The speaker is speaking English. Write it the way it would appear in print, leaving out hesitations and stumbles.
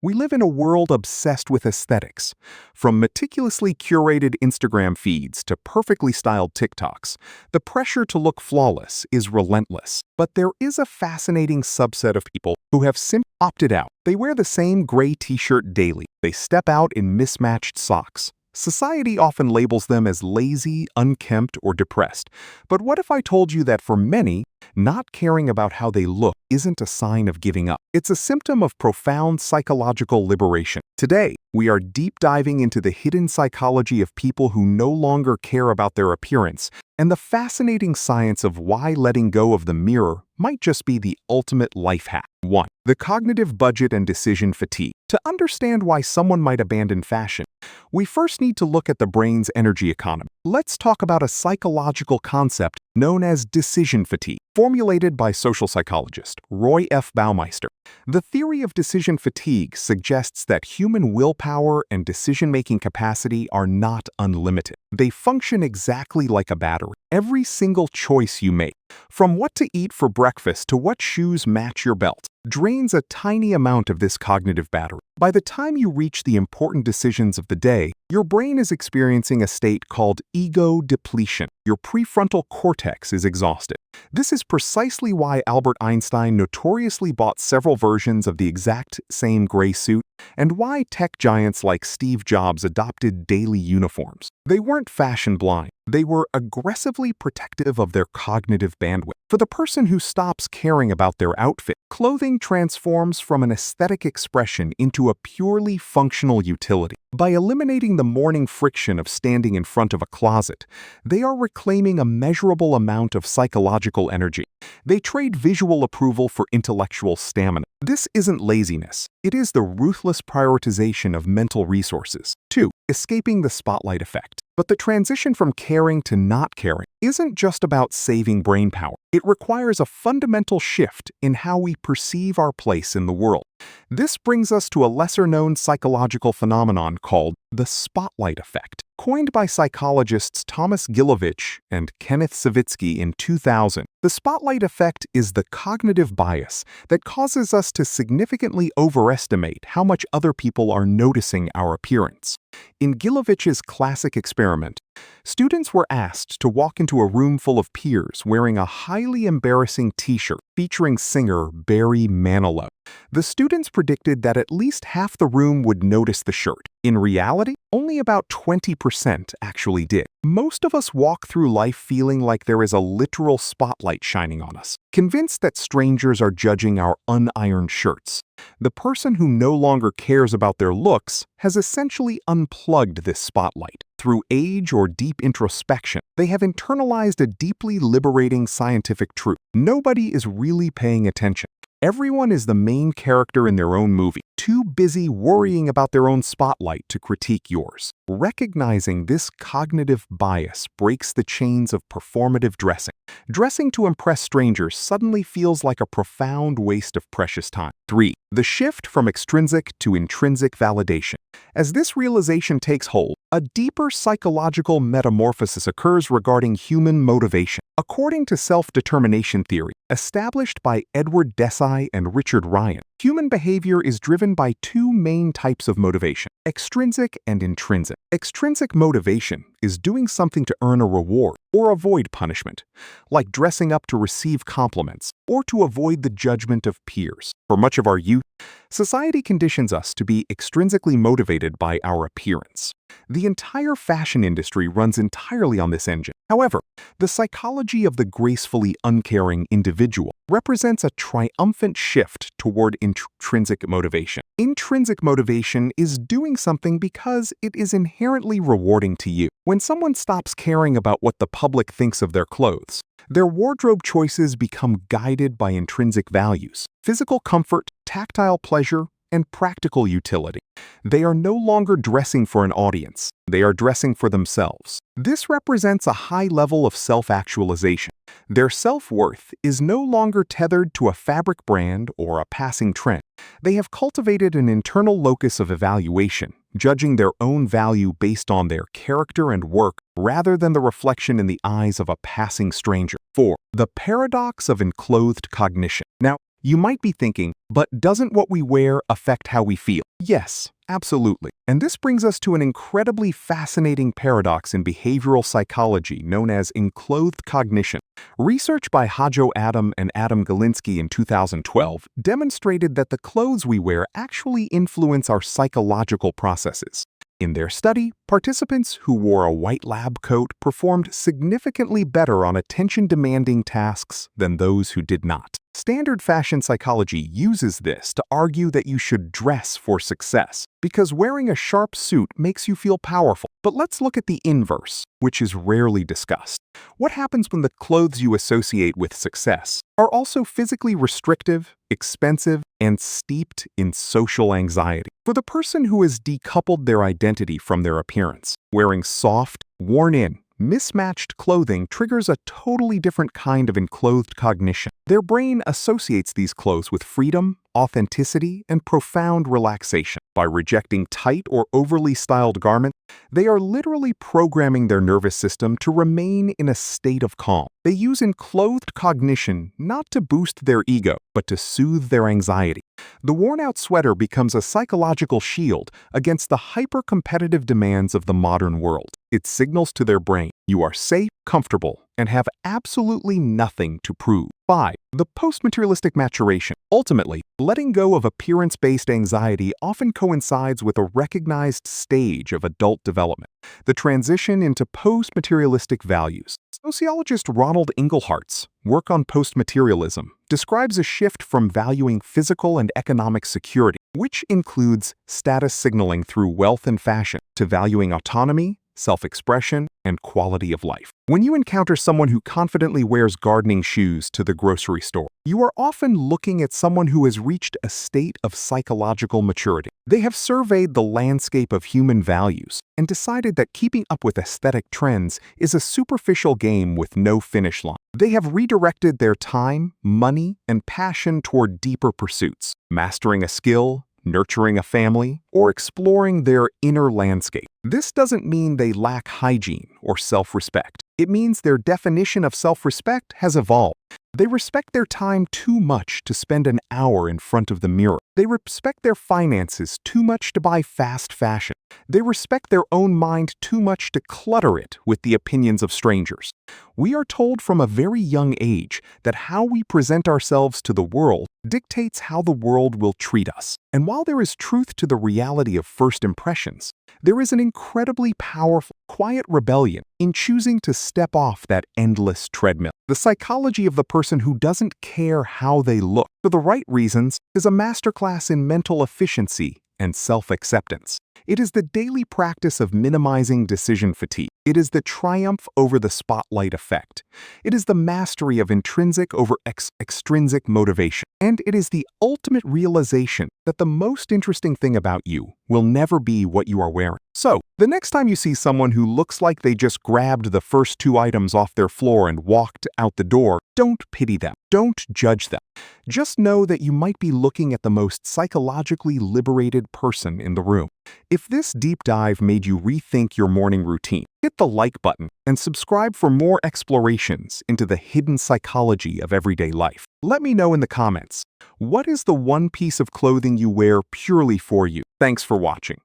We live in a world obsessed with aesthetics. From meticulously curated Instagram feeds to perfectly styled TikToks, the pressure to look flawless is relentless. But there is a fascinating subset of people who have simply opted out. They wear the same gray t-shirt daily. They step out in mismatched socks. Society often labels them as lazy, unkempt, or depressed. But what if I told you that for many, not caring about how they look isn't a sign of giving up? It's a symptom of profound psychological liberation. Today, we are deep diving into the hidden psychology of people who no longer care about their appearance and the fascinating science of why letting go of the mirror might just be the ultimate life hack. 1. The cognitive budget and decision fatigue. To understand why someone might abandon fashion, we first need to look at the brain's energy economy. Let's talk about a psychological concept known as decision fatigue, formulated by social psychologist Roy F. Baumeister. The theory of decision fatigue suggests that human willpower and decision-making capacity are not unlimited. They function exactly like a battery. Every single choice you make, from what to eat for breakfast to what shoes match your belt, drains a tiny amount of this cognitive battery. By the time you reach the important decisions of the day, your brain is experiencing a state called ego depletion. Your prefrontal cortex is exhausted. This is precisely why Albert Einstein notoriously bought several versions of the exact same gray suit, and why tech giants like Steve Jobs adopted daily uniforms. They weren't fashion blind. They were aggressively protective of their cognitive bandwidth. For the person who stops caring about their outfit, clothing transforms from an aesthetic expression into a purely functional utility. By eliminating the morning friction of standing in front of a closet, they are reclaiming a measurable amount of psychological energy. They trade visual approval for intellectual stamina. This isn't laziness. It is the ruthless prioritization of mental resources. 2. Escaping the spotlight effect. But the transition from caring to not caring isn't just about saving brain power. It requires a fundamental shift in how we perceive our place in the world. This brings us to a lesser-known psychological phenomenon called the spotlight effect. Coined by psychologists Thomas Gilovich and Kenneth Savitsky in 2000, the spotlight effect is the cognitive bias that causes us to significantly overestimate how much other people are noticing our appearance. In Gilovich's classic experiment, students were asked to walk into a room full of peers wearing a highly embarrassing t-shirt featuring singer Barry Manilow. The students predicted that at least half the room would notice the shirt. In reality, only about 20% actually did. Most of us walk through life feeling like there is a literal spotlight shining on us, convinced that strangers are judging our unironed shirts. The person who no longer cares about their looks has essentially unplugged this spotlight. Through age or deep introspection, they have internalized a deeply liberating scientific truth. Nobody is really paying attention. Everyone is the main character in their own movie, too busy worrying about their own spotlight to critique yours. Recognizing this cognitive bias breaks the chains of performative dressing. Dressing to impress strangers suddenly feels like a profound waste of precious time. 3. The shift from extrinsic to intrinsic validation. As this realization takes hold, a deeper psychological metamorphosis occurs regarding human motivation. According to self-determination theory, established by Edward Deci and Richard Ryan, human behavior is driven by two main types of motivation: extrinsic and intrinsic. Extrinsic motivation is doing something to earn a reward or avoid punishment, like dressing up to receive compliments or to avoid the judgment of peers. For much of our youth, society conditions us to be extrinsically motivated by our appearance. The entire fashion industry runs entirely on this engine. However, the psychology of the gracefully uncaring individual represents a triumphant shift toward intrinsic motivation. Intrinsic motivation is doing something because it is inherently rewarding to you. When someone stops caring about what the public thinks of their clothes, their wardrobe choices become guided by intrinsic values: physical comfort, tactile pleasure, and practical utility. They are no longer dressing for an audience. They are dressing for themselves. This represents a high level of self-actualization. Their self-worth is no longer tethered to a fabric brand or a passing trend. They have cultivated an internal locus of evaluation, judging their own value based on their character and work rather than the reflection in the eyes of a passing stranger. 4. The paradox of enclothed cognition. Now, You might be thinking, but doesn't what we wear affect how we feel? Yes, absolutely. And this brings us to an incredibly fascinating paradox in behavioral psychology known as enclothed cognition. Research by Hajo Adam and Adam Galinsky in 2012 demonstrated that the clothes we wear actually influence our psychological processes. In their study, participants who wore a white lab coat performed significantly better on attention-demanding tasks than those who did not. Standard fashion psychology uses this to argue that you should dress for success, because wearing a sharp suit makes you feel powerful. But let's look at the inverse, which is rarely discussed. What happens when the clothes you associate with success are also physically restrictive, expensive, and steeped in social anxiety? For the person who has decoupled their identity from their appearance, wearing soft, worn-in, mismatched clothing triggers a totally different kind of enclothed cognition. Their brain associates these clothes with freedom, authenticity, and profound relaxation. By rejecting tight or overly styled garments, they are literally programming their nervous system to remain in a state of calm. They use enclothed cognition not to boost their ego, but to soothe their anxiety. The worn-out sweater becomes a psychological shield against the hyper-competitive demands of the modern world. It signals to their brain, you are safe, comfortable, and have absolutely nothing to prove. 5. The post-materialistic maturation. Ultimately, letting go of appearance-based anxiety often coincides with a recognized stage of adult development, the transition into post-materialistic values. Sociologist Ronald Inglehart's work on post-materialism describes a shift from valuing physical and economic security, which includes status signaling through wealth and fashion, to valuing autonomy, self-expression, and quality of life. When you encounter someone who confidently wears gardening shoes to the grocery store, you are often looking at someone who has reached a state of psychological maturity. They have surveyed the landscape of human values and decided that keeping up with aesthetic trends is a superficial game with no finish line. They have redirected their time, money, and passion toward deeper pursuits, mastering a skill, nurturing a family, or exploring their inner landscape. This doesn't mean they lack hygiene or self-respect. It means their definition of self-respect has evolved. They respect their time too much to spend an hour in front of the mirror. They respect their finances too much to buy fast fashion. They respect their own mind too much to clutter it with the opinions of strangers. We are told from a very young age that how we present ourselves to the world dictates how the world will treat us. And while there is truth to the reality of first impressions, there is an incredibly powerful, quiet rebellion in choosing to step off that endless treadmill. The psychology of the person who doesn't care how they look for the right reasons is a masterclass in mental efficiency and self-acceptance. It is the daily practice of minimizing decision fatigue. It is the triumph over the spotlight effect. It is the mastery of intrinsic over extrinsic motivation. And it is the ultimate realization that the most interesting thing about you will never be what you are wearing. So, the next time you see someone who looks like they just grabbed the first 2 items off their floor and walked out the door, don't pity them. Don't judge them. Just know that you might be looking at the most psychologically liberated person in the room. If this deep dive made you rethink your morning routine, hit the like button and subscribe for more explorations into the hidden psychology of everyday life. Let me know in the comments, what is the one piece of clothing you wear purely for you? Thanks for watching.